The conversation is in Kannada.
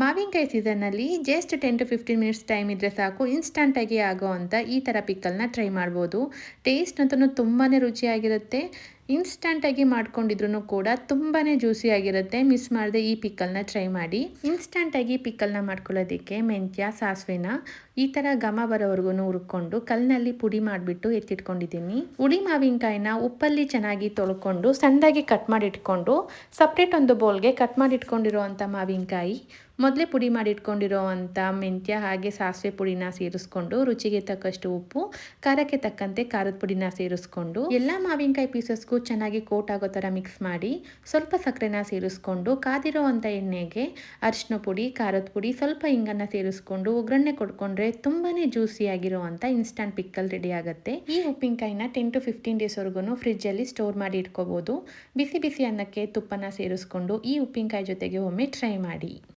ಮಾವಿನಕಾಯಿ ಸೀಸನ್ನಲ್ಲಿ ಜಸ್ಟ್ 10 to 15 ಮಿನಿಟ್ಸ್ ಟೈಮ್ ಇದ್ದರೆ ಸಾಕು, ಇನ್ಸ್ಟಂಟಾಗಿ ಆಗೋ ಅಂಥ ಈ ಥರ ಪಿಕ್ಕಲ್ನ ಟ್ರೈ ಮಾಡ್ಬೋದು. ಟೇಸ್ಟ್ ಅಂತೂ ತುಂಬಾ ರುಚಿಯಾಗಿರುತ್ತೆ. ಇನ್ಸ್ಟಂಟಾಗಿ ಮಾಡ್ಕೊಂಡಿದ್ರು ಕೂಡ ತುಂಬಾ ಜ್ಯೂಸಿಯಾಗಿರುತ್ತೆ. ಮಿಸ್ ಮಾಡದೆ ಈ ಪಿಕ್ಕಲ್ನ ಟ್ರೈ ಮಾಡಿ. ಇನ್ಸ್ಟಂಟಾಗಿ ಪಿಕ್ಕಲ್ನ ಮಾಡ್ಕೊಳ್ಳೋದಕ್ಕೆ ಮೆಂತ್ಯ, ಸಾಸಿವೆನ ಈ ಥರ ಘಮ ಬರೋವರೆಗೂ ಹುರ್ಕೊಂಡು ಕಲ್ಲಿನಲ್ಲಿ ಪುಡಿ ಮಾಡಿಬಿಟ್ಟು ಎತ್ತಿಟ್ಕೊಂಡಿದ್ದೀನಿ. ಹುಳಿ ಮಾವಿನಕಾಯಿನ ಉಪ್ಪಲ್ಲಿ ಚೆನ್ನಾಗಿ ತೊಳ್ಕೊಂಡು ಸಣ್ಣದಾಗಿ ಕಟ್ ಮಾಡಿ ಇಟ್ಕೊಂಡು ಸಪ್ರೇಟ್ ಒಂದು ಬೌಲ್ಗೆ ಕಟ್ ಮಾಡಿ ಇಟ್ಕೊಂಡಿರೋ ಅಂಥ ಮಾವಿನಕಾಯಿ, ಮೊದಲೇ ಪುಡಿ ಮಾಡಿ ಇಟ್ಕೊಂಡಿರೋ ಅಂಥ ಮೆಂತ್ಯ ಹಾಗೆ ಸಾಸಿವೆ ಪುಡಿನ ಸೇರಿಸ್ಕೊಂಡು ರುಚಿಗೆ ತಕ್ಕಷ್ಟು ಉಪ್ಪು, ಖಾರಕ್ಕೆ ತಕ್ಕಂತೆ ಖಾರದ ಪುಡಿನ ಸೇರಿಸ್ಕೊಂಡು ಎಲ್ಲ ಮಾವಿನಕಾಯಿ ಪೀಸಸ್ಗೂ ಚೆನ್ನಾಗಿ ಕೋಟ್ ಆಗೋ ಥರ ಮಿಕ್ಸ್ ಮಾಡಿ ಸ್ವಲ್ಪ ಸಕ್ಕರೆನ ಸೇರಿಸ್ಕೊಂಡು ಕಾದಿರೋ ಅಂಥ ಎಣ್ಣೆಗೆ ಅರಿಶಿನ ಪುಡಿ, ಖಾರದ ಪುಡಿ, ಸ್ವಲ್ಪ ಹಿಂಗನ್ನು ಸೇರಿಸ್ಕೊಂಡು ಒಗ್ಗರಣೆ ಕೊಡ್ಕೊಂಡ್ರೆ ತುಂಬಾ ಜ್ಯೂಸಿಯಾಗಿರೋ ಅಂಥ ಇನ್ಸ್ಟಂಟ್ ಪಿಕ್ಕಲ್ ರೆಡಿ ಆಗುತ್ತೆ. ಈ ಉಪ್ಪಿನಕಾಯಿನ 10 to 15 ಡೇಸ್ವರೆಗೂ ಫ್ರಿಜ್ಜಲ್ಲಿ ಸ್ಟೋರ್ ಮಾಡಿ ಇಟ್ಕೋಬೋದು. ಬಿಸಿ ಬಿಸಿ ಅನ್ನಕ್ಕೆ ತುಪ್ಪನ ಸೇರಿಸ್ಕೊಂಡು ಈ ಉಪ್ಪಿನಕಾಯಿ ಜೊತೆಗೆ ಒಮ್ಮೆ ಟ್ರೈ ಮಾಡಿ.